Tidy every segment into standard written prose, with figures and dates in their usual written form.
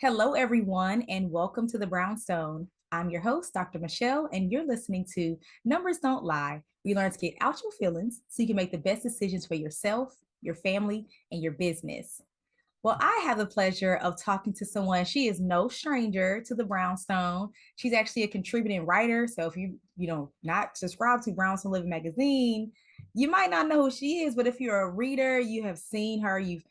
Hello, everyone, and welcome to the Brownstone. I'm your host, Dr. Michele, and you're listening to Numbers Don't Lie. We learn to get out your feelings so you can make the best decisions for yourself, your family, and your business. Well, I have the pleasure of talking to someone. She is no stranger to the Brownstone. She's actually a contributing writer. So if you not subscribe to Brownstone Living Magazine, you might not know who she is. But if you're a reader, you have seen her. You've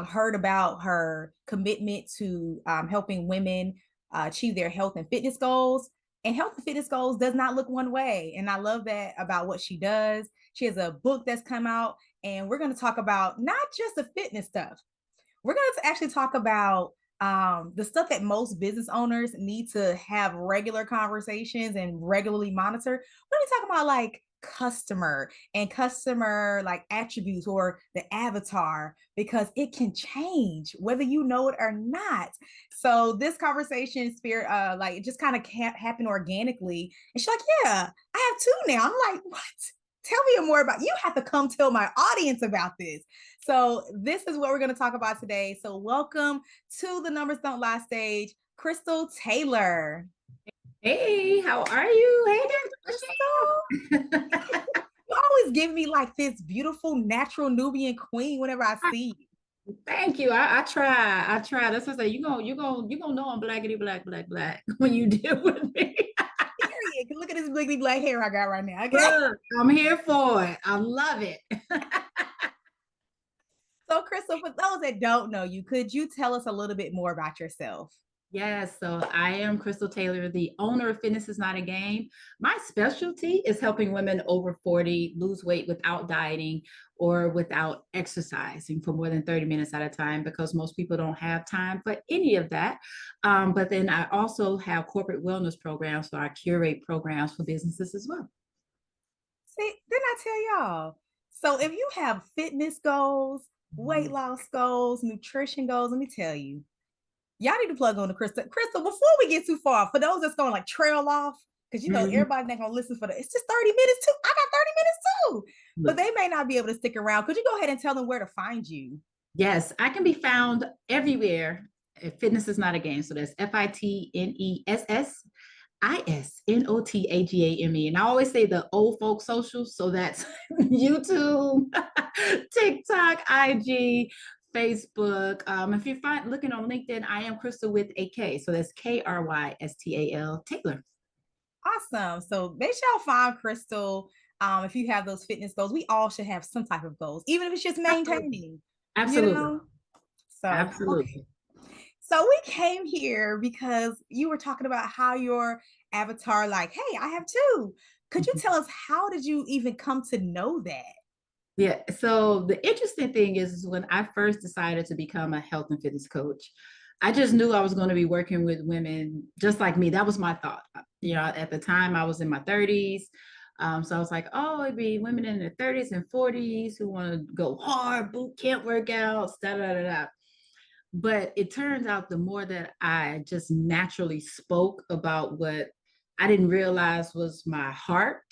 heard about her commitment to helping women achieve their health and fitness goals. And health and fitness goals does not look one way. And I love that about what she does. She has a book that's come out, and we're going to talk about not just the fitness stuff. We're going to actually talk about the stuff that most business owners need to have regular conversations and regularly monitor. We're going to talk about like customer like attributes or the avatar, because it can change whether you know it or not. So this conversation spirit like it just kind of happened organically, and she's like, yeah, I have two now. I'm like, what? Tell me more about, you have to come tell my audience about this. So this is what we're going to talk about today. So welcome to the Numbers Don't Lie stage, Krystal Taylor. Hey, how are you? Hey, Krystal. You always give me like this beautiful natural Nubian queen whenever I see you. Thank you. I try. I try. That's what I say. You gonna know I'm blackity black black black when you deal with me. Period. Look at this bliggly black hair I got right now. Okay. Look, I'm here for it. I love it. So, Krystal, for those that don't know you, could you tell us a little bit more about yourself? Yes, so I am Krystal Taylor, the owner of Fitness is Not a Game. My specialty is helping women over 40 lose weight without dieting or without exercising for more than 30 minutes at a time, because most people don't have time for any of that. But then I also have corporate wellness programs, so I curate programs for businesses as well. See, didn't I tell y'all? So, if you have fitness goals, weight loss goals, nutrition goals, let me tell you, y'all need to plug on to Krystal. Krystal, before we get too far, for those that's going to like trail off, because you know Mhm. everybody not going to listen for the, it's just 30 minutes too. I got 30 minutes too. But they may not be able to stick around. Could you go ahead and tell them where to find you? Yes, I can be found everywhere. Fitness is not a game. So that's FitnessIsNotagame. And I always say the old folk socials. So that's YouTube, TikTok, IG, Facebook. If you're looking on LinkedIn, I am Krystal with a K. So that's Krystal Taylor. Awesome. So make sure y'all find Krystal. If you have those fitness goals, we all should have some type of goals, even if it's just Absolutely. maintaining, you Absolutely. know? So, okay. Absolutely. So we came here because you were talking about how your avatar, like, hey, I have two. Could you tell us, how did you even come to know that? Yeah. So the interesting thing is when I first decided to become a health and fitness coach, I just knew I was going to be working with women just like me. That was my thought. At the time I was in my 30s. So I was like, oh, it'd be women in their 30s and 40s who want to go hard, boot camp workouts, da da da da. But it turns out the more that I just naturally spoke about what I didn't realize was my heart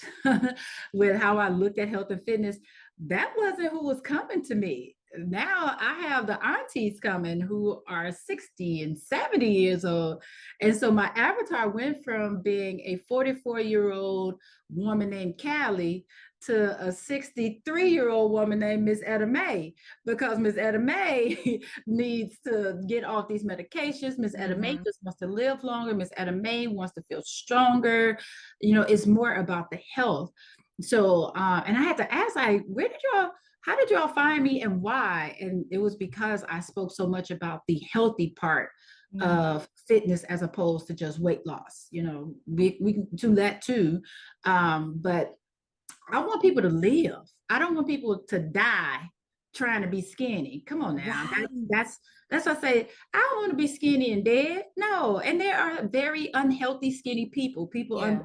with how I looked at health and fitness, that wasn't who was coming to me. Now I have the aunties coming who are 60 and 70 years old. And so my avatar went from being a 44-year-old woman named Callie to a 63-year-old woman named Miss Etta May, because Miss Etta May needs to get off these medications. Miss Etta May Mm-hmm. just wants to live longer. Miss Etta May wants to feel stronger. It's more about the health. So, and I had to ask, how did y'all find me and why? And it was because I spoke so much about the healthy part Mm-hmm. of fitness as opposed to just weight loss. We can do that too. But I want people to live. I don't want people to die trying to be skinny. Come on now. Right. That's what I say. I don't want to be skinny and dead. No. And there are very unhealthy skinny people. Yeah.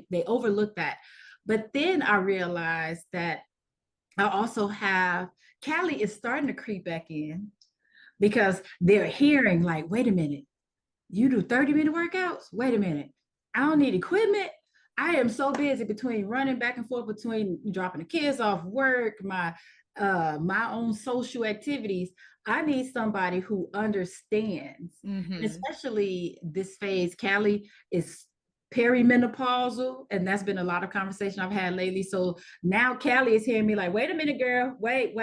They overlook that. But then I realized that I also have Cali is starting to creep back in, because they're hearing like, wait a minute, you do 30-minute workouts? Wait a minute. I don't need equipment. I am so busy between running back and forth, between dropping the kids off work, my own social activities. I need somebody who understands, and Mm-hmm. especially this phase. Callie is perimenopausal, and that's been a lot of conversation I've had lately. So now Callie is hearing me like, wait a minute, girl, wait.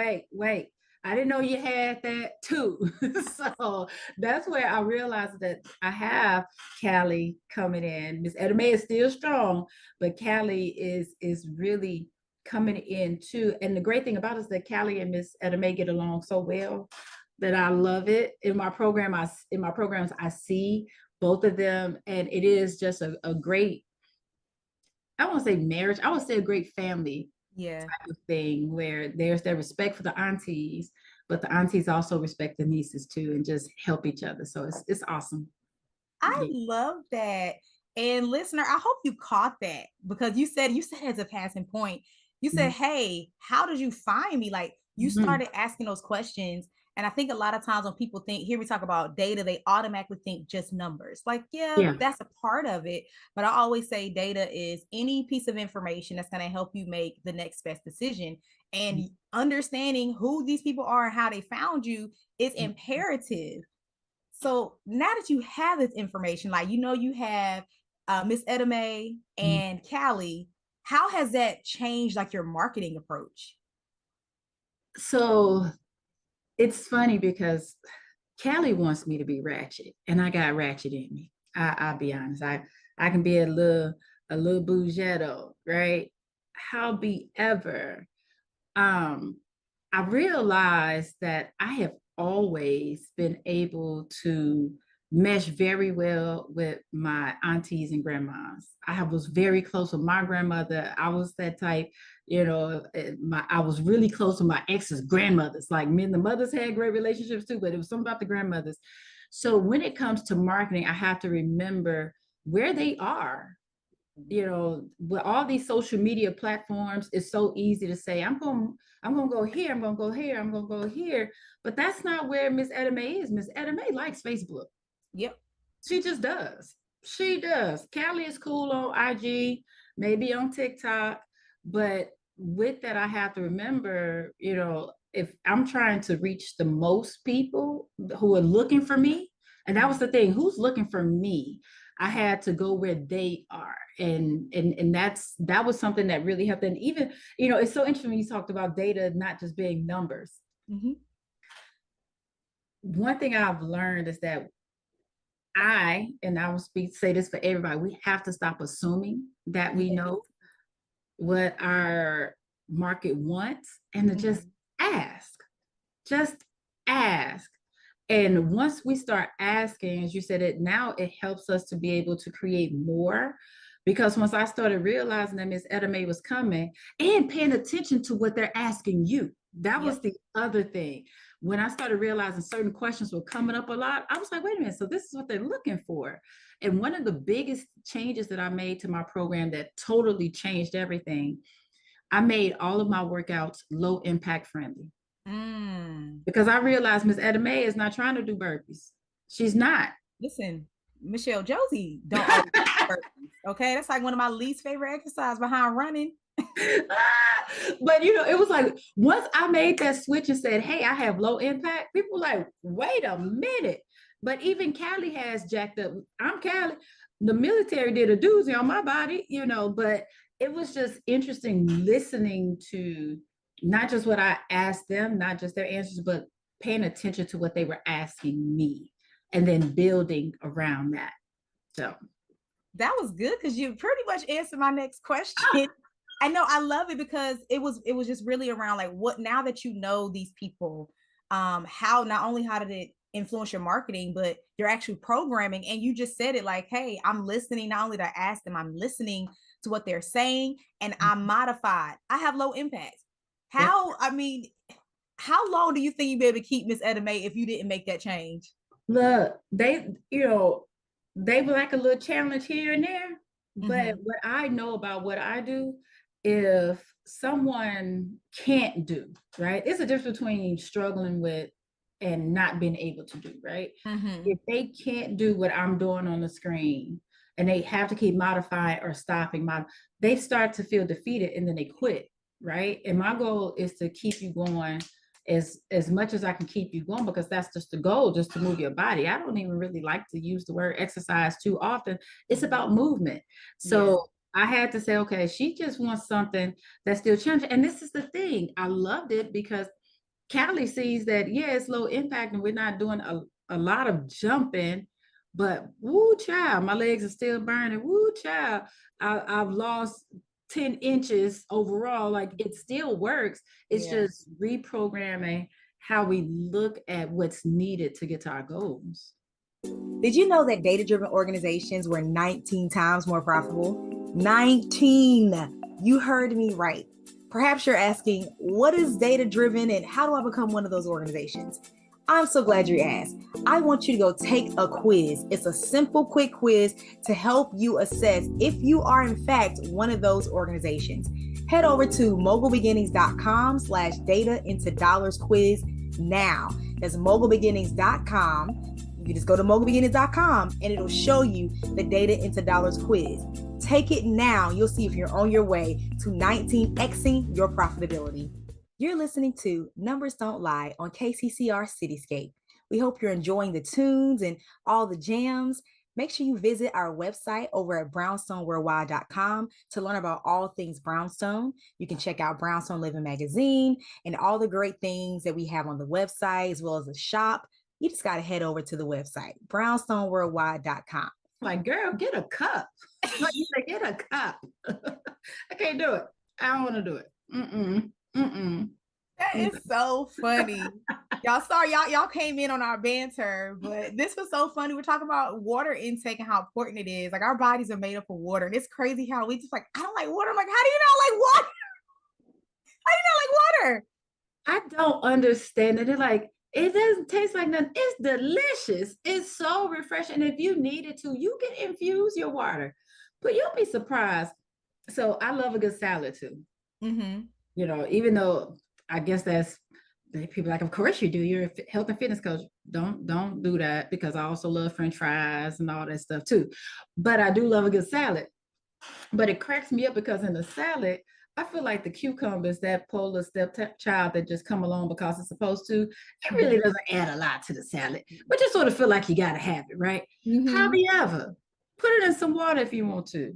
I didn't know you had that too. So that's where I realized that I have Callie coming in. Miss Edna Mae is still strong, but Callie is really coming in too. And the great thing about it is that Callie and Miss Edna Mae get along so well that I love it. In my programs, I see both of them, and it is just a great, I won't say marriage, I would say a great family Yeah. type of thing where there's that respect for the aunties, but the aunties also respect the nieces too and just help each other. So it's awesome. I Yeah. love that. And listener, I hope you caught that because you said as a passing point, you said, "Hey, how did you find me?" Like you Mm-hmm. started asking those questions. And I think a lot of times when people think, here we talk about data, they automatically think just numbers. Like, yeah, Yeah. that's a part of it. But I always say data is any piece of information that's going to help you make the next best decision. And understanding who these people are and how they found you is imperative. So now that you have this information, like you have Miss Edame and Callie, how has that changed like your marketing approach? So it's funny because Callie wants me to be ratchet, and I got ratchet in me. I'll be honest. I can be a little bougetto, right? However, um, I realized that I have always been able to mesh very well with my aunties and grandmas. Was very close with my grandmother. I was that type, I was really close with my ex's grandmothers. Like me and the mothers had great relationships too, but it was something about the grandmothers. So when it comes to marketing, I have to remember where they are. With all these social media platforms, it's so easy to say I'm going to go here, I'm going to go here, I'm going to go here, but that's not where Miss Edame is. Miss Edame likes Facebook. Yep. She just does. She does. Callie is cool on IG, maybe on TikTok, but with that, I have to remember, if I'm trying to reach the most people who are looking for me, and that was the thing, who's looking for me? I had to go where they are, and that was something that really helped. And even, it's so interesting when you talked about data not just being numbers. Mm-hmm. One thing I've learned is that and I will say this for everybody, we have to stop assuming that we Yeah. know what our market wants and to just Mm-hmm. ask. Just ask. And once we start asking, as you said, it helps us to be able to create more. Because once I started realizing that Miss Edame was coming and paying attention to what they're asking you, that was Yep. the other thing. When I started realizing certain questions were coming up a lot, I was like, wait a minute, so this is what they're looking for. And one of the biggest changes that I made to my program that totally changed everything, I made all of my workouts low impact friendly Mm. because I realized Miss Edame is not trying to do burpees. She's not. Listen, Michelle Josie don't always do burpees. Okay, that's like one of my least favorite exercises behind running. But it was like once I made that switch and said, hey, I have low impact, people were like, wait a minute. But even Callie has jacked up. I'm Callie. The military did a doozy on my body, but it was just interesting listening to not just what I asked them, not just their answers, but paying attention to what they were asking me and then building around that. So That was good because you pretty much answered my next question. I know I love it because it was just really around like what now that you know these people, how not only how did it influence your marketing, but your actual programming. And you just said it like, hey, I'm listening not only to ask them, I'm listening to what they're saying, and I'm modified. I have low impact. yep. How long do you think you'd be able to keep Miss Edame if you didn't make that change? Look, they were like a little challenge here and there. But Mm-hmm. what I know about what I do, if someone can't do, right? It's a difference between struggling with and not being able to do, right? Mm-hmm. If they can't do what I'm doing on the screen and they have to keep modifying or stopping, they start to feel defeated and then they quit, right? And my goal is to keep you going as much as I can keep you going, because that's just the goal, just to move your body. I don't even really like to use the word exercise too often. It's about movement. Yes. So I had to say, okay, she just wants something that's still challenging. And this is the thing. I loved it because Callie sees that, yeah, it's low impact and we're not doing a lot of jumping, but woo child, my legs are still burning. Woo child, I've lost 10 inches overall. Like, it still works. It's Yeah. just reprogramming how we look at what's needed to get to our goals. Did you know that data-driven organizations were 19 times more profitable? 19. You heard me right. Perhaps you're asking, what is data-driven and how do I become one of those organizations? I'm so glad you asked. I want you to go take a quiz. It's a simple, quick quiz to help you assess if you are in fact one of those organizations. Head over to mogulbeginnings.com/data into dollars quiz now. That's mogulbeginnings.com. You just go to mogulbeginnings.com and it'll show you the data into dollars quiz. Take it now. You'll see if you're on your way to 19xing your profitability. You're listening to Numbers Don't Lie on KCCR Cityscape. We hope you're enjoying the tunes and all the jams. Make sure you visit our website over at brownstoneworldwide.com to learn about all things Brownstone. You can check out Brownstone Living Magazine and all the great things that we have on the website, as well as the shop. You just got to head over to the website, brownstoneworldwide.com. Like, girl, get a cup. Like, you say, get a cup. I can't do it. I don't want to do it. Mm-mm. Mm-mm. That is so funny. Y'all sorry, y'all came in on our banter, but this was so funny. We're talking about water intake and how important it is. Like, our bodies are made up of water. And it's crazy how we just like, I don't like water. I'm like, how do you not like water? How do you not like water? I don't understand it. They're like, it doesn't taste like nothing. It's delicious. It's so refreshing. If you needed to, you can infuse your water, but you'll be surprised. So I love a good salad too. Mm-hmm. Even though I guess that's people like, of course you do. You're a health and fitness coach. Don't do that, because I also love French fries and all that stuff too. But I do love a good salad. But it cracks me up because in the salad, I feel like the cucumbers, that polar stepchild that just come along because it's supposed to, it really doesn't add a lot to the salad. But you sort of feel like you got to have it, right? Mm-hmm. However, put it in some water if you want to.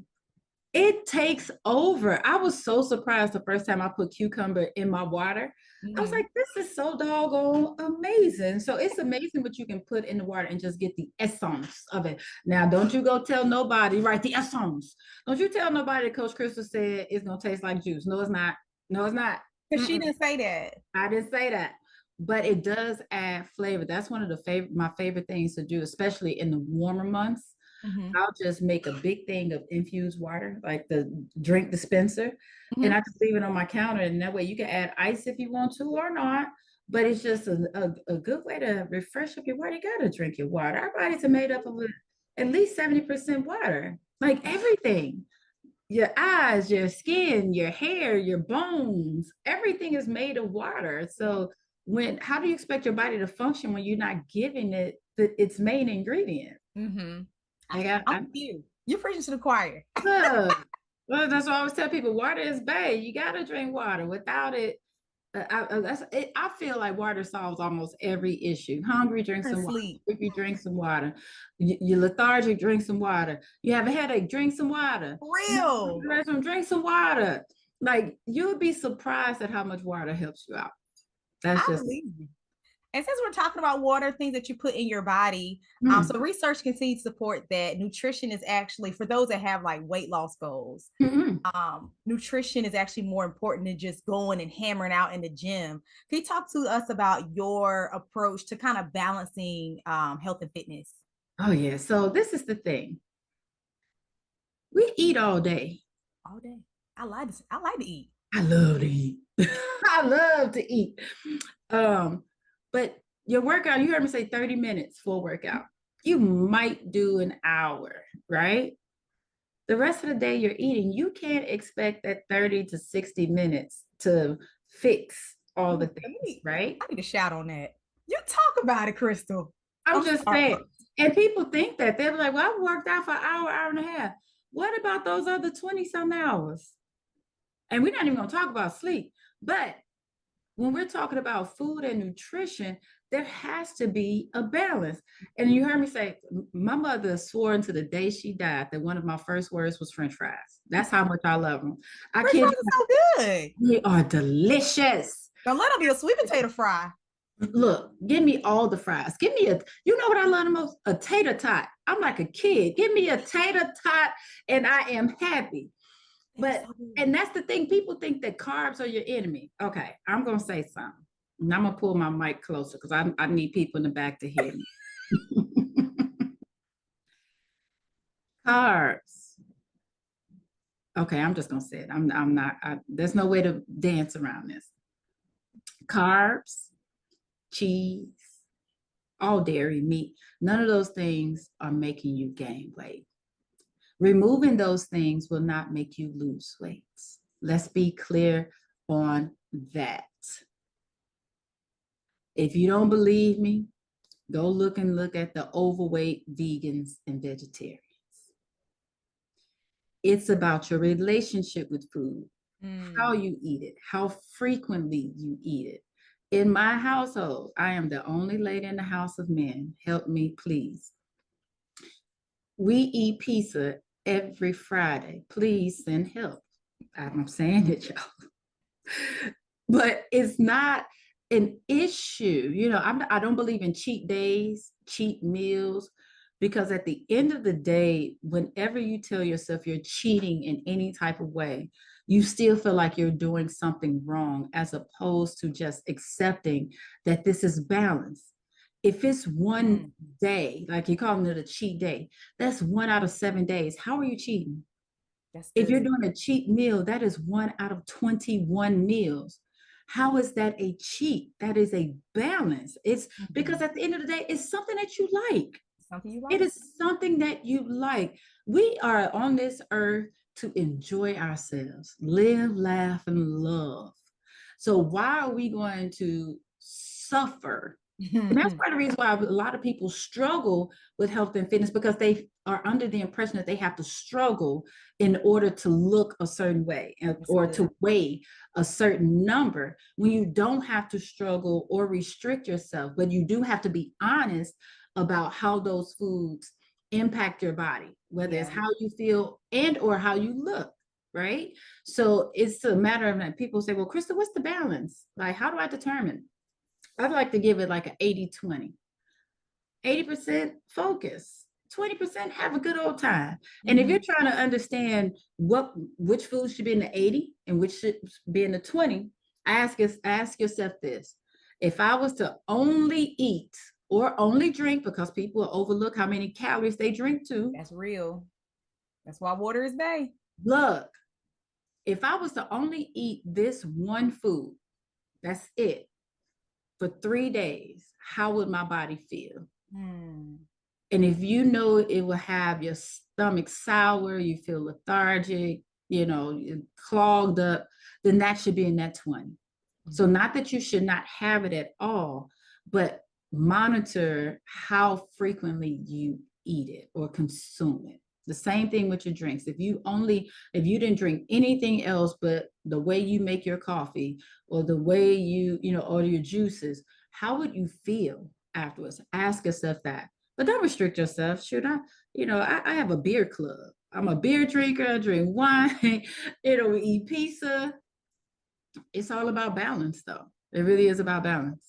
It takes over. I was so surprised the first time I put cucumber in my water. I was Mm-hmm. like, this is so doggone amazing. So it's amazing what you can put in the water and just get the essence of it. Now, don't you go tell nobody, right? The essence. Don't you tell nobody that Coach Krystal said it's going to taste like juice. No, it's not. No, it's not. Because she didn't say that. I didn't say that. But it does add flavor. That's one of my favorite things to do, especially in the warmer months. Mm-hmm. I'll just make a big thing of infused water, like the drink dispenser, and Mm-hmm. I just leave it on my counter. And that way you can add ice if you want to or not. But it's just a good way to refresh up your water. You got to drink your water. Our bodies are made up of at least 70% water, like everything. Your eyes, your skin, your hair, your bones, everything is made of water. So how do you expect your body to function when you're not giving it its main ingredient? Mm-hmm. Like I'm with you. You're preaching to the choir. well, that's why I always tell people water is bae. You got to drink water. Without it, I feel like water solves almost every issue. Hungry, drink some water. Sleep. If you drink some water, you're lethargic, drink some water. You have a headache, drink some water. Real. Drink some water. Like, you'll be surprised at how much water helps you out. That's I just. believe you. And since we're talking about water, things that you put in your body, so research continues to support that nutrition is actually, for those that have like weight loss goals, nutrition is actually more important than just going and hammering out in the gym. Can you talk to us about your approach to kind of balancing health and fitness? Oh yeah. So this is the thing. We eat all day. All day. I like to eat. I love to eat. I love to eat. But your workout, you heard me say 30 minutes for a workout. You might do an hour, right? The rest of the day you're eating, you can't expect that 30 to 60 minutes to fix all the things, right? I need to shout on that. You talk about it, Krystal. I'm just saying. And people think that they're like, well, I worked out for an hour and a half. What about those other 20 some hours? And we're not even going to talk about sleep. But when we're talking about food and nutrition, there has to be a balance. And you heard me say, my mother swore until the day she died that one of my first words was French fries. That's how much I love them. I French kid fries you are not, so good. they are delicious. Don't let them be a sweet potato fry. Look, give me all the fries. Give me you know what I love the most? A tater tot. I'm like a kid. Give me a tater tot and I am happy. They're But, so good. and that's the thing, people think that carbs are your enemy. Okay, I'm going to say something. And I'm going to pull my mic closer because I need people in the back to hear me. Carbs. Okay, I'm just going to say it. I'm not, there's no way to dance around this. Carbs, cheese, all dairy, meat, none of those things are making you gain weight. Removing those things will not make you lose weight. Let's be clear on that. If you don't believe me, go look at the overweight vegans and vegetarians. It's about your relationship with food, how you eat it, how frequently you eat it. In my household, I am the only lady in the house of men. Help me, please. We eat pizza every Friday. Please send help. I'm saying it, y'all. But it's not an issue. You know, I don't believe in cheat days, cheat meals, because at the end of the day, whenever you tell yourself you're cheating in any type of way, you still feel like you're doing something wrong, as opposed to just accepting that this is balance. If it's one day, like you're calling it a cheat day, that's 1 out of 7 days. How are you cheating? That's If good. you're doing a cheat meal, that is 1 out of 21 meals. How is that a cheat? That is a balance. It's because at the end of the day, it's something that you like. Something you It like. is something that you like. We are on this earth to enjoy ourselves, live, laugh, and love. So why are we going to suffer? And that's part of the reason why a lot of people struggle with health and fitness, because they are under the impression that they have to struggle in order to look a certain way or Good. to weigh a certain number, when you don't have to struggle or restrict yourself, but you do have to be honest about how those foods impact your body, whether it's how you feel and or how you look, right? So it's a matter of that. People say, well, Krystal, what's the balance? Like, how do I determine? I'd like to give it like an 80-20. 80% focus, 20% have a good old time. And if you're trying to understand which food should be in the 80 and which should be in the 20, ask yourself this. If I was to only eat or only drink, because people overlook how many calories they drink too. That's real. That's why water is bae. Look, if I was to only eat this one food, that's it, for 3 days, how would my body feel? And if you know it will have your stomach sour, you feel lethargic, you know, clogged up, then that should be in that 20. So not that you should not have it at all, but monitor how frequently you eat it or consume it. The same thing with your drinks. If you didn't drink anything else but the way you make your coffee or the way you order your juices, how would you feel afterwards? Ask yourself that. But don't restrict yourself. Should I have a beer club. I'm a beer drinker. I drink wine. We eat pizza. It's all about balance, though. It really is about balance.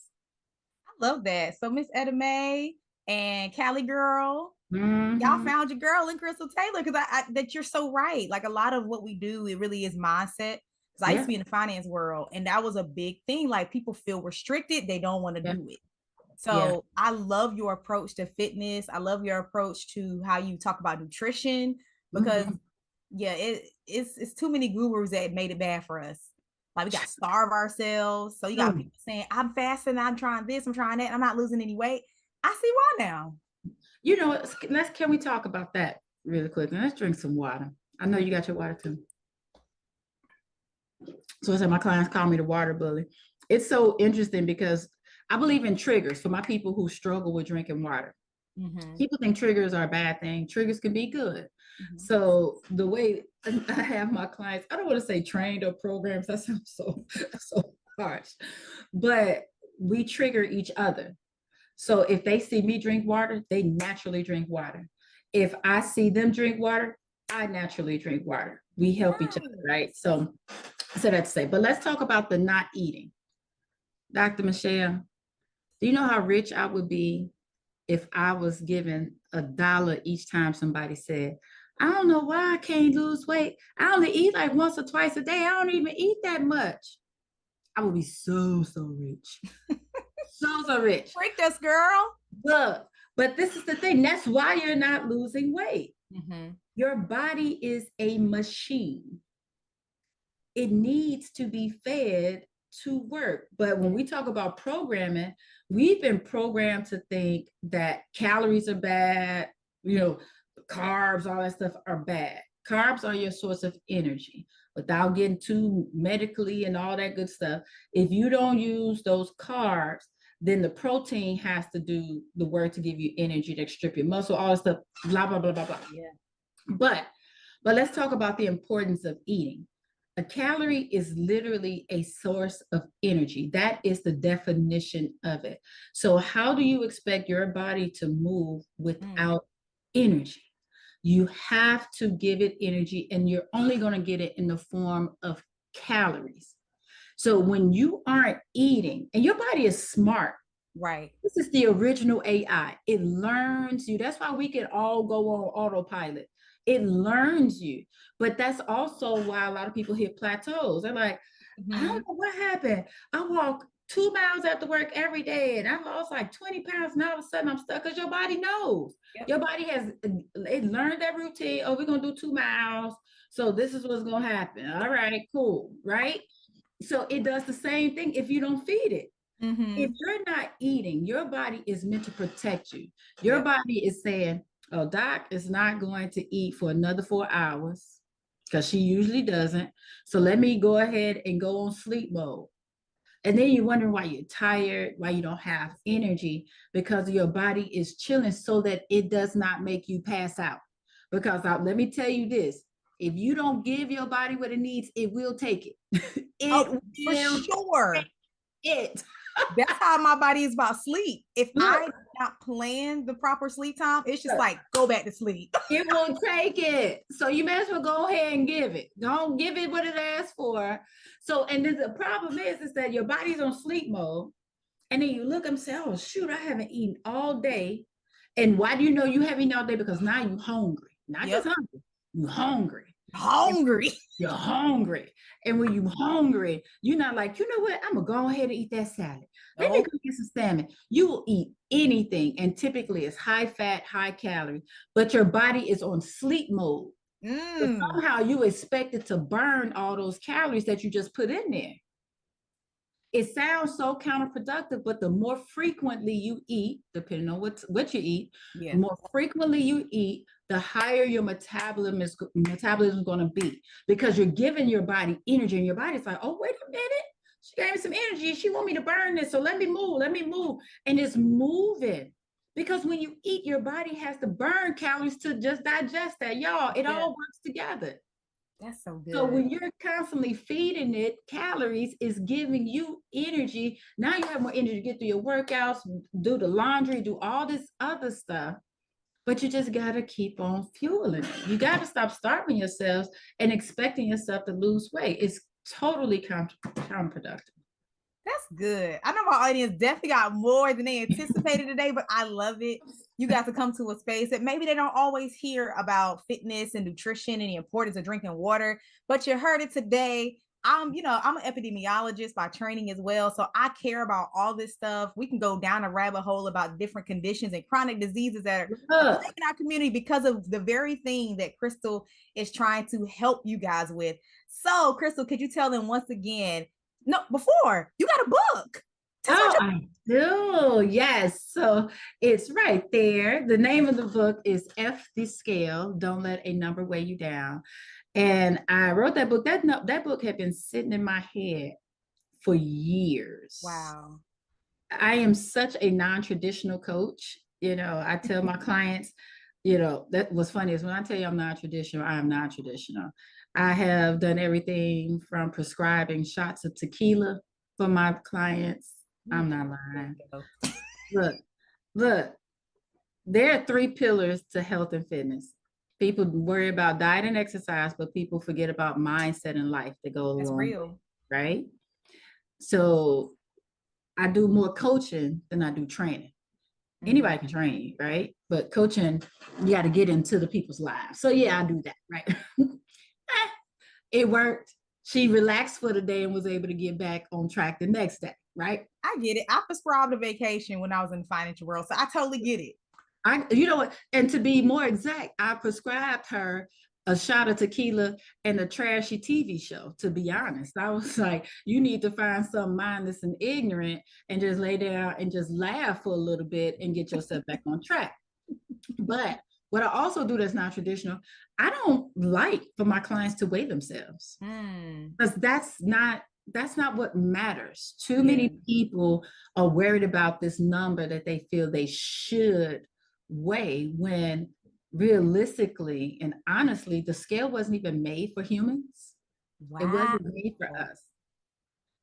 I love that. So Miss Etta Mae and Cali Girl, y'all Mm-hmm. found your girl in Krystal Taylor, because that you're so right. Like a lot of what we do, it really is mindset. Because I used to be in the finance world, and that was a big thing. Like people feel restricted, they don't want to do it. Yeah. So I love your approach to fitness. I love your approach to how you talk about nutrition, because it's too many gurus that made it bad for us. Like we got to starve ourselves. So you got people saying, I'm fasting, I'm trying this, I'm trying that, I'm not losing any weight. I see why now. Can we talk about that really quick? Let's drink some water. I know you got your water too. So I said my clients call me the water bully. It's so interesting because I believe in triggers for my people who struggle with drinking water. People think triggers are a bad thing. Triggers can be good. So the way I have my clients, I don't want to say trained or programs. That sounds so harsh, but we trigger each other. So if they see me drink water, they naturally drink water. If I see them drink water, I naturally drink water. We help each other, right? So that's to say, but let's talk about the not eating. Dr. Michelle, do you know how rich I would be if I was given $1 each time somebody said, I don't know why I can't lose weight. I only eat like once or twice a day. I don't even eat that much. I would be so, so rich. So, so rich. Freak us, girl. Look, but this is the thing. That's why you're not losing weight. Mm-hmm. Your body is a machine. It needs to be fed to work. But when we talk about programming, we've been programmed to think that calories are bad, you know, carbs, all that stuff are bad. Carbs are your source of energy. Without getting too medically and all that good stuff, if you don't use those carbs, then the protein has to do the work to give you energy, to strip your muscle, all that stuff, blah, blah, blah, blah, blah. Yeah. But let's talk about the importance of eating. A calorie is literally a source of energy. That is the definition of it. So, how do you expect your body to move without energy? You have to give it energy, and you're only going to get it in the form of calories. So, when you aren't eating, and your body is smart, Right. this is the original AI. It learns you. That's why we can all go on autopilot. It learns you. But that's also why a lot of people hit plateaus. They're like, I don't know what happened. I walk 2 miles after work every day and I lost like 20 pounds. And all of a sudden I'm stuck because your body knows. Yep. Your body has it learned that routine. Oh, we're going to do 2 miles. So this is what's going to happen. All right, cool. Right. So it does the same thing if you don't feed it. If you're not eating, your body is meant to protect you. Your Yep. body is saying, oh, Doc is not going to eat for another 4 hours because she usually doesn't. So let me go ahead and go on sleep mode. And then you're wondering why you're tired, why you don't have energy, because your body is chilling so that it does not make you pass out. Because let me tell you this, if you don't give your body what it needs, it will take it. It Oh, for will sure. take it. That's how my body is about sleep. If I Look, not plan the proper sleep time, it's just look, like go back to sleep. it will take it. So you may as well go ahead and give it. Don't give it what it asks for. So, and then the problem is that your body's on sleep mode. And then you look and say, oh, shoot, I haven't eaten all day. And why do you know you haven't eaten all day? Because now you're hungry. Not Yep. just hungry, you're hungry. Hungry. You're hungry. And when you're hungry, you're not like, you know what? I'm going to go ahead and eat that salad. Let me Nope. go get some salmon. You will eat anything. And typically it's high fat, high calorie, but your body is on sleep mode. So somehow you expect it to burn all those calories that you just put in there. It sounds so counterproductive, but the more frequently you eat, depending on what you eat, Yeah. the more frequently you eat, the higher your metabolism is going to be, because you're giving your body energy, and your body's like, oh, wait a minute, she gave me some energy, she want me to burn this, so let me move, and it's moving. Because when you eat, your body has to burn calories to just digest that, y'all. It all works together. That's so So good. when you're constantly feeding it calories, is giving you energy. Now you have more energy to get through your workouts, do the laundry, do all this other stuff. But you just got to keep on fueling it. You got to stop starving yourselves and expecting yourself to lose weight. It's totally counterproductive. That's good. I know my audience definitely got more than they anticipated today, but I love it. You got to come to a space that maybe they don't always hear about fitness and nutrition and the importance of drinking water, but you heard it today. I'm an epidemiologist by training as well. So I care about all this stuff. We can go down a rabbit hole about different conditions and chronic diseases that are plaguing our community because of the very thing that Krystal is trying to help you guys with. So, Krystal, could you tell them once again? No, before you got a book. Oh, I do. Yes. So it's right there. The name of the book is F the Scale. Don't let a number weigh you down. And I wrote that book. That book had been sitting in my head for years. Wow. I am such a non-traditional coach. I tell my clients, that was funny is when I tell you I'm non-traditional, I am non-traditional. I have done everything from prescribing shots of tequila for my clients. Ooh, I'm not there lying. you go. Look, look, there are three pillars to health and fitness. People worry about diet and exercise, but people forget about mindset and life that go That's along, real. right? So I do more coaching than I do training. Mm. Anybody can train, right? But coaching, you got to get into the people's lives. So yeah, I do that, right? It worked. She relaxed for the day and was able to get back on track the next day, right? I get it. I prescribed a vacation when I was in the financial world, so I totally get it. You know what? And to be more exact, I prescribed her a shot of tequila and a trashy TV show. To be honest, I was like, you need to find something mindless and ignorant and just lay down and just laugh for a little bit and get yourself back on track. But what I also do that's not traditional, I don't like for my clients to weigh themselves Mm. because that's not what matters. Too Yeah. many people are worried about this number that they feel they should weigh when realistically and honestly, the scale wasn't even made for humans. It Wow. wasn't made for us.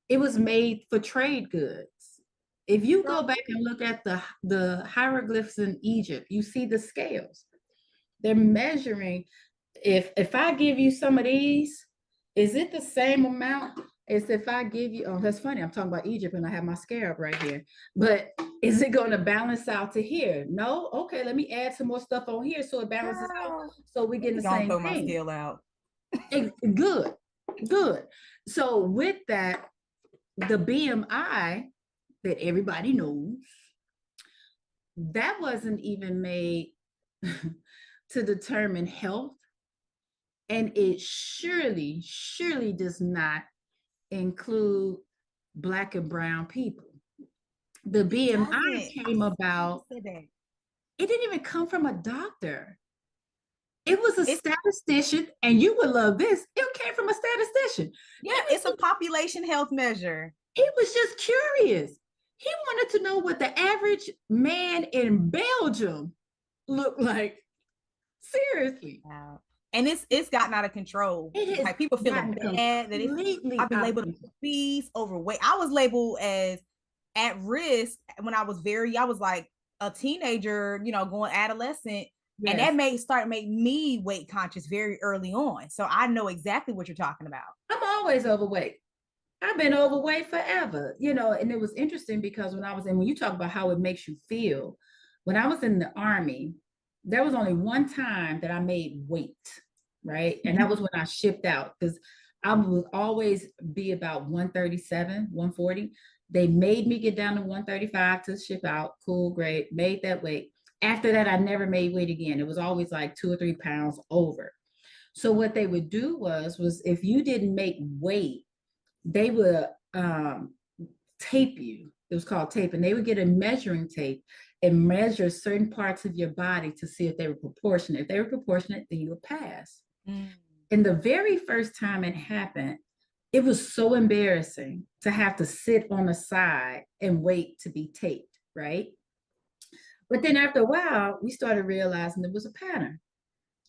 It was made for trade goods. If you go Girl, back and look at the hieroglyphs in Egypt, you see the scales. They're measuring. If I give you some of these, is it the same amount as if I give you? Oh, that's funny. I'm talking about Egypt and I have my scarab right here. But is it going to balance out to here? No. Okay, let me add some more stuff on here so it balances out. girl, So we let get me the go and same throw my thing. scale out. Good, good. So with that, the BMI that everybody knows, that wasn't even made to determine health. And it surely does not include Black and brown people. The It BMI doesn't. came about, Said that. it didn't even come from a doctor. It was a It's statistician, and you would love this. It came from a statistician. yeah, it's a population health measure. He was just curious. He wanted to know what the average man in Belgium looked like. Seriously. Wow. And it's gotten out of control. It has Like people feeling gotten bad that it's completely I've been out of labeled control. obese, overweight. I was labeled as at risk when I was like a teenager, going adolescent. And that Yes. may start make me weight conscious very early on. So I know exactly what you're talking about. I'm always overweight. I've been overweight forever, and it was interesting because when you talk about how it makes you feel, when I was in the army, there was only one time that I made weight, right? And that was when I shipped out because I would always be about 137, 140. They made me get down to 135 to ship out. Cool, great, made that weight. After that, I never made weight again. It was always like 2 or 3 pounds over. So what they would do was if you didn't make weight, they would tape you. It was called tape, and they would get a measuring tape and measure certain parts of your body to see if they were proportionate. If they were proportionate, then you would pass. Mm. And the very first time it happened, it was so embarrassing to have to sit on the side and wait to be taped, right? But then after a while, we started realizing there was a pattern.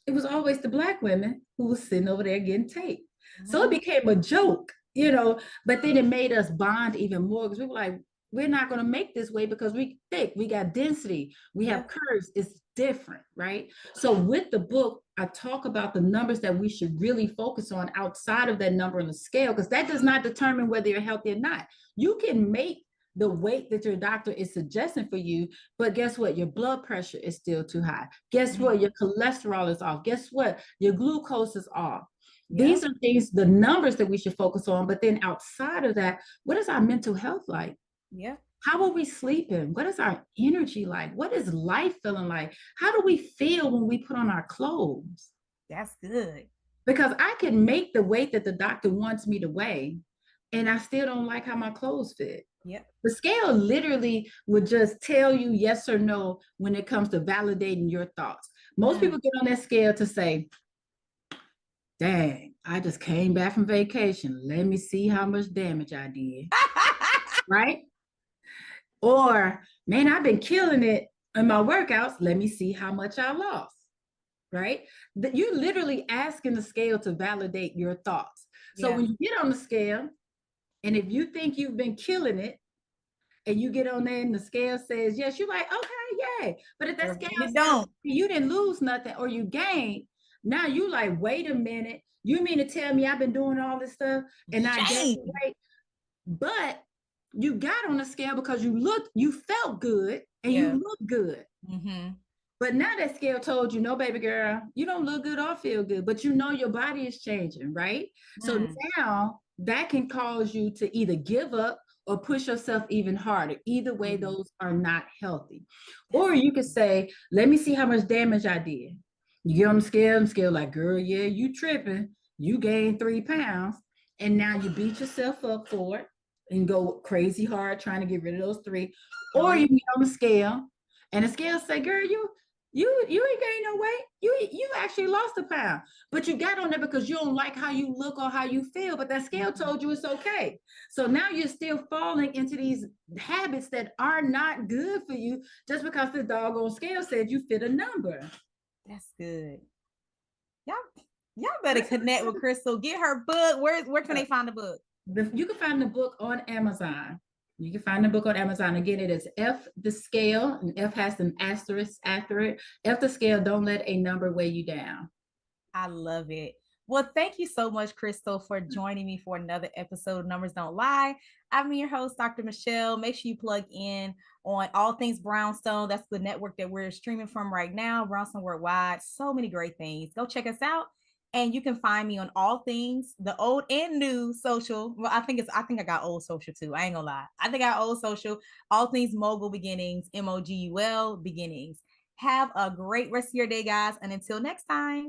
It was always the Black women who was sitting over there getting taped. So it Mm. became a joke, but then it made us bond even more because we were like, we're not going to make this way because we thick, we got density, we Yeah. have curves. It's different, right? So with the book, I talk about the numbers that we should really focus on outside of that number on the scale, because that does not determine whether you're healthy or not. You can make the weight that your doctor is suggesting for you, but guess what? Your blood pressure is still too high. Guess Mm. what? Your cholesterol is off. Guess what? Your glucose is off. Yeah. These are things, the numbers that we should focus on. But then outside of that, what is our mental health like? Yeah. How are we sleeping? What is our energy like? What is life feeling like? How do we feel when we put on our clothes? That's good. Because I can make the weight that the doctor wants me to weigh, and I still don't like how my clothes fit. Yep. The scale literally would just tell you yes or no when it comes to validating your thoughts. Most Mm. people get on that scale to say, dang, I just came back from vacation. Let me see how much damage I did. Right? Or, man, I've been killing it in my workouts. Let me see how much I lost. Right? You literally asking the scale to validate your thoughts. So Yeah. when you get on the scale, And if you think you've been killing it and you get on there and the scale says yes, you're like, okay, yay. But if that Or scale when it says don't, you didn't lose nothing or you gained, now you like, wait a minute. You mean to tell me I've been doing all this stuff and I gained shame. weight? But you got on the scale because you felt good and you Yeah. look good. Mm-hmm. But now that scale told you, no, baby girl, you don't look good or feel good, but you know your body is changing, right? So Mm. now that can cause you to either give up or push yourself even harder. Either way, Mm. those are not healthy. That's Or you could say, let me see how much damage I did. You get on the scale like, girl, yeah, you tripping. You gained 3 pounds. And now you beat yourself up for it and go crazy hard trying to get rid of those three. oh Or yeah. you can get on the scale and the scale say, girl, you ain't gained no weight. You actually lost a pound, but you got on there because you don't like how you look or how you feel. But that scale Mhm. told you it's okay. So now you're still falling into these habits that are not good for you just because the doggone scale said you fit a number. That's good. Y'all, y'all better connect with Krystal. Get her book. Where can they find the book? You can find the book on Amazon. You can find the book on Amazon. Again, it is F the Scale, and F has an asterisk after it. F the Scale, don't let a number weigh you down. I love it. Well, thank you so much, Krystal, for joining me for another episode of Numbers Don't Lie. I'm your host, Dr. Michele. Make sure you plug in on All Things Brownstone. That's the network that we're streaming from right now, Brownstone Worldwide. So many great things. Go check us out. And you can find me on all things, the old and new social. Well, I think I got old social too. I ain't gonna lie. I think I got old social, all things mogul beginnings, MOGUL beginnings. Have a great rest of your day, guys. And until next time.